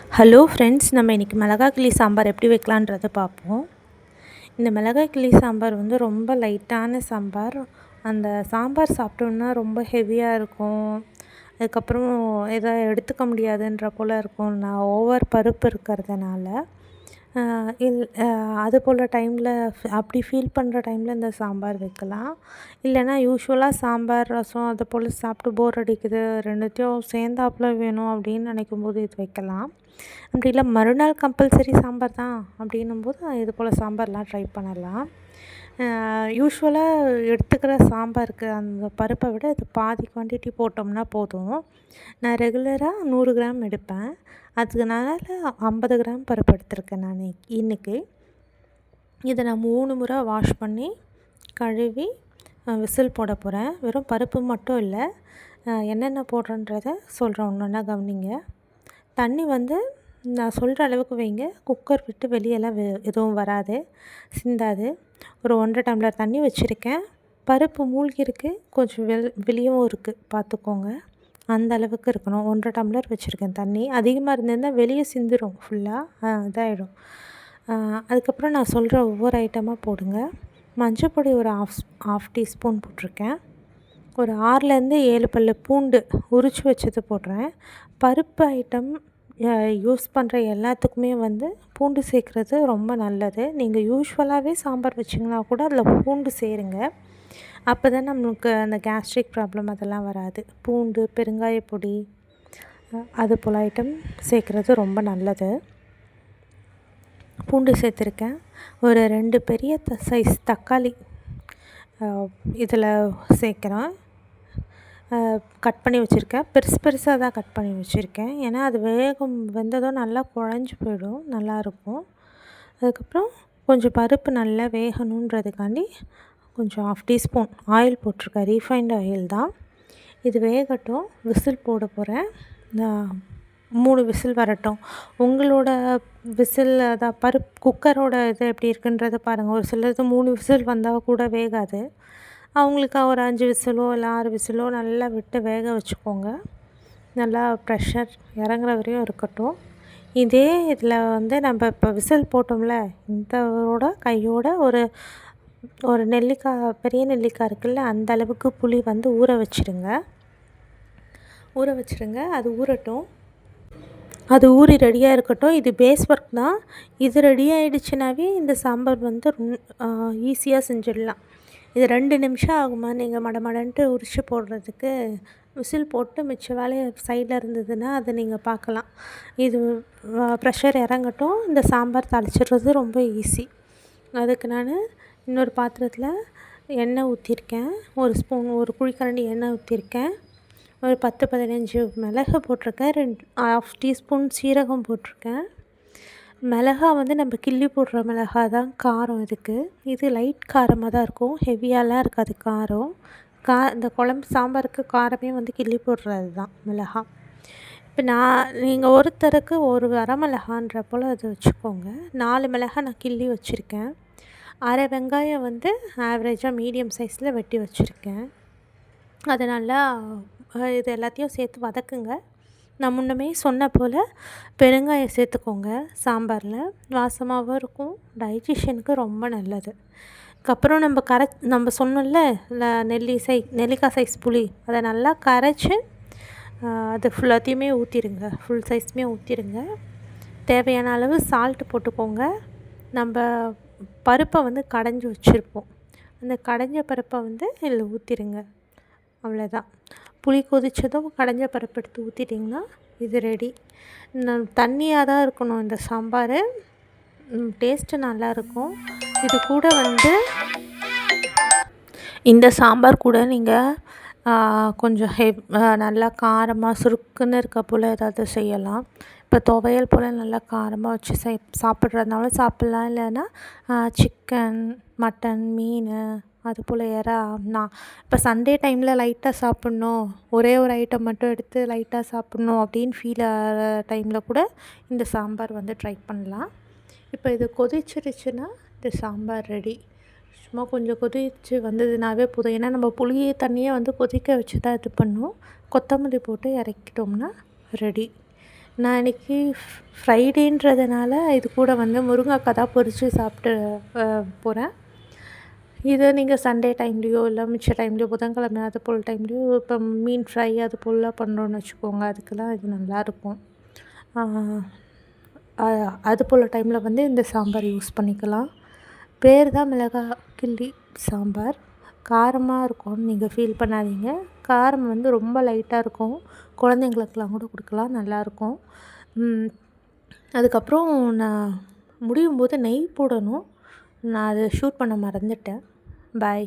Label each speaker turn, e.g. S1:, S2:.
S1: Hello friends, நம்ம இன்றைக்கி மிளகாய் கிள்ளி சாம்பார் எப்படி வைக்கலான்றதை பார்ப்போம். இந்த மிளகாய் கிள்ளி சாம்பார் வந்து ரொம்ப லைட்டான சாம்பார். அந்த சாம்பார் சாப்பிட்டோன்னா ரொம்ப ஹெவியாக இருக்கும். அதுக்கப்புறம் எதை எடுத்துக்க முடியாதுன்ற போல் இருக்கும். நான் ஓவர் பருப்பு இருக்கிறதுனால அது போல் டைமில் அப்படி ஃபீல் பண்ணுற டைமில் இந்த சாம்பார் வைக்கலாம். இல்லைனா யூஸ்வலாக சாம்பார், ரசம் அது போல் சாப்பிட்டு போர் அடிக்குது, ரெண்டுத்தையும் சேர்ந்தாப்புல வேணும் அப்படின்னு நினைக்கும்போது இது வைக்கலாம். அப்படி இல்லை மறுநாள் கம்பல்சரி சாம்பார் தான் அப்படின்னும்போது இது போல் சாம்பார்லாம் ட்ரை பண்ணலாம். யூஸ்வலாக எடுத்துக்கிற சாம்பாருக்கு அந்த பருப்பை விட இது பாதி குவான்டிட்டி போட்டோம்னா போதும். நான் ரெகுலராக 100 கிராம் எடுப்பேன். அதனால 50 கிராம் பருப்பு எடுத்திருக்கேன் நான் இன்றைக்கி. இதை நான் 3 முறை வாஷ் பண்ணி கழுவி விசில் போட போகிறேன். வெறும் பருப்பு மட்டும் இல்லை, என்னென்ன போடுறேன்றதை சொல்கிறேன், ஒன்று ஒன்றா கவனிங்க. தண்ணி வந்து நான் சொல்கிற அளவுக்கு வைங்க. குக்கர் விட்டு வெளியெல்லாம் எதுவும் வராது, சிந்தாது. ஒரு 1.5 டம்ளர் தண்ணி வச்சுருக்கேன். பருப்பு மூழ்கிருக்கு, கொஞ்சம் வெளியவும் இருக்குது, பார்த்துக்கோங்க. அந்த அளவுக்கு இருக்கணும். 1.5 டம்ளர் வச்சுருக்கேன் தண்ணி. அதிகமாக இருந்திருந்தால் வெளியே சிந்திரும், ஃபுல்லாக இதாகிடும். அதுக்கப்புறம் நான் சொல்கிற ஒவ்வொரு ஐட்டமாக போடுங்க. மஞ்சள் பொடி ஒரு ஆஃப் டீஸ்பூன் போட்டிருக்கேன். ஒரு 6லேருந்து 7 பல் பூண்டு உரித்து வச்சது போடுறேன். பருப்பு ஐட்டம் யூஸ் பண்ணுற எல்லாத்துக்குமே வந்து பூண்டு சேர்க்குறது ரொம்ப நல்லது. நீங்கள் யூஸ்வலாகவே சாம்பார் வச்சிங்கன்னா கூட அதில் பூண்டு சேருங்க. அப்போ தான் நம்மளுக்கு அந்த கேஸ்ட்ரிக் ப்ராப்ளம் அதெல்லாம் வராது. பூண்டு, பெருங்காயப்பொடி, அது போல் ஐட்டம் சேர்க்குறது ரொம்ப நல்லது. பூண்டு சேர்த்துருக்கேன். ஒரு 2 பெரிய சைஸ் தக்காளி இதில் சேர்க்குறேன். கட் பண்ணி வச்சுருக்கேன். பெருசாக தான் கட் பண்ணி வச்சுருக்கேன். ஏன்னா அது வெந்ததும் நல்லா குழஞ்சி போயிடும், நல்லாயிருக்கும். அதுக்கப்புறம் கொஞ்சம் பருப்பு நல்லா வேகணுன்றதுக்காண்டி கொஞ்சம் ஆஃப் டீஸ்பூன் ஆயில் போட்டிருக்கேன். ரீஃபைண்ட் ஆயில் தான். இது வேகட்டும். விசில் போட போகிறேன். 3 விசில் வரட்டும். உங்களோட விசில் அதான் குக்கரோட இது எப்படி இருக்குன்றதை பாருங்கள். ஒரு சிலது 3 விசில் வந்தால் கூட வேகாது. அவங்களுக்கு ஒரு 5 விசிலோ இல்லை 6 விசிலோ நல்லா விட்டு வேக வச்சுக்கோங்க. நல்லா ப்ரெஷர் இறங்குற வரையும் இருக்கட்டும். இதே இதில் வந்து நம்ம இப்போ விசில் போட்டோம்ல, இதோட கையோட ஒரு நெல்லிக்காய், பெரிய நெல்லிக்காய் இருக்குல்ல, அந்த அளவுக்கு புளி வந்து ஊற வச்சுருங்க. அது ஊறட்டும். அது ஊறி ரெடியாக இருக்கட்டும். இது பேஸ் ஒர்க் தான். இது ரெடி ஆகிடுச்சுனாவே இந்த சாம்பார் வந்து ஈஸியாக செஞ்சிடலாம். இது 2 நிமிஷம் ஆகுமா நீங்கள் மடமடன்ட்டு உரிச்சு போடுறதுக்கு? விசில் போட்டு மிச்ச வேலையை சைடில் இருந்ததுன்னா அதை நீங்கள் பார்க்கலாம். இது ப்ரெஷர் இறங்கட்டும். இந்த சாம்பார் தாளிச்சிடுறது ரொம்ப ஈஸி. அதுக்கு நான் இன்னொரு பாத்திரத்தில் எண்ணெய் ஊற்றிருக்கேன். ஒரு குழிக்கரண்டி எண்ணெய் ஊற்றிருக்கேன். ஒரு 10-15 மிளகு போட்டிருக்கேன். 1/2 டீஸ்பூன் சீரகம் போட்டிருக்கேன். மிளகா வந்து நம்ம கிள்ளி போடுற மிளகா தான் காரம் இதுக்கு. இது லைட் காரமாக தான் இருக்கும், ஹெவியாலாம் இருக்காது காரம். இந்த குழம்பு சாம்பாருக்கு காரமே வந்து கிள்ளி போடுறது தான் மிளகா. இப்போ நீங்கள் ஒருத்தருக்கு ஒரு வரமிளகான்ற போல் அதை வச்சுக்கோங்க. 4 மிளகா நான் கிள்ளி வச்சுருக்கேன். அரை வெங்காயம் வந்து ஆவரேஜாக மீடியம் சைஸில் வெட்டி வச்சுருக்கேன். அதை நல்லா இது எல்லாத்தையும் சேர்த்து வதக்குங்க. நான் முன்னமே சொன்ன போல் பெருங்காயம் சேர்த்துக்கோங்க. சாம்பாரில் வாசமாகவும் இருக்கும், டைஜஷனுக்கு ரொம்ப நல்லது. அதுக்கப்புறம் நம்ம சொன்னோம்ல நெல்லிக்காய் சைஸ் புளி, அதை நல்லா கரைச்சி அது ஃபுல்லாத்தையுமே ஊற்றிடுங்க. ஃபுல் சைஸுமே ஊற்றிடுங்க. தேவையான அளவு சால்ட்டு போட்டுக்கோங்க. நம்ம பருப்பை வந்து கடைஞ்சி வச்சுருப்போம், அந்த கடைஞ்ச பருப்பை வந்து இதில் ஊற்றிடுங்க. அவ்வளோதான். புளி கொதித்ததும் கடைஞ்ச பருப்பு எடுத்து ஊற்றிட்டிங்கன்னா இது ரெடி. தண்ணியாக தான் இருக்கணும் இந்த சாம்பார். டேஸ்ட்டு நல்லாயிருக்கும். இது கூட வந்து இந்த சாம்பார் கூட நீங்கள் கொஞ்சம் நல்லா காரமாக சுருக்குன்னு இருக்க போல் ஏதாவது செய்யலாம். இப்போ துவையல் போல் நல்லா காரமாக வச்சு சாப்பிட்றதுனால சாப்பிட்லாம். இல்லைன்னா சிக்கன், மட்டன், மீன், அது போல் நான் இப்போ சண்டே டைமில் லைட்டாக சாப்பிட்ணும், ஒரே ஒரு ஐட்டம் மட்டும் எடுத்து லைட்டாக சாப்பிட்ணும் அப்படின்னு ஃபீல் ஆகிற டைமில் கூட இந்த சாம்பார் வந்து ட்ரை பண்ணலாம். இப்போ இது கொதிச்சிருச்சுன்னா இந்த சாம்பார் ரெடி. சும்மா கொஞ்சம் கொதிச்சு வந்ததுனாவே போதும். ஏன்னா நம்ம புளியை தண்ணியை வந்து கொதிக்க வச்சு தான் இது பண்ணுவோம். கொத்தமல்லி போட்டு இறக்கிட்டோம்னா ரெடி. நான் இன்றைக்கி ஃப்ரைடேன்றதுனால இது கூட வந்து முருங்கைக்காய் தான் பொரித்து சாப்பிட்டு போகிறேன். இது நீங்கள் சண்டே டைம்லேயோ இல்லை மிச்ச டைம்லேயோ புதன்கிழமை அது போல் டைம்லேயோ இப்போ மீன் ஃப்ரை அது போலலாம் பண்ணுறோன்னு வச்சுக்கோங்க, அதுக்கெல்லாம் இது நல்லாயிருக்கும். அது போல் டைமில் வந்து இந்த சாம்பார் யூஸ் பண்ணிக்கலாம். பேர் தான் மிளகாய் கிள்ளி சாம்பார். காரமாக இருக்கும்னு நீங்கள் ஃபீல் பண்ணாதீங்க. காரம் வந்து ரொம்ப லைட்டாக இருக்கும். குழந்தைங்களுக்கெலாம் கூட கொடுக்கலாம், நல்லாயிருக்கும். அதுக்கப்புறம் நான் முடியும் போது நெய் போடணும். நான் அதை ஷூட் பண்ண மறந்துட்டேன். பாய்.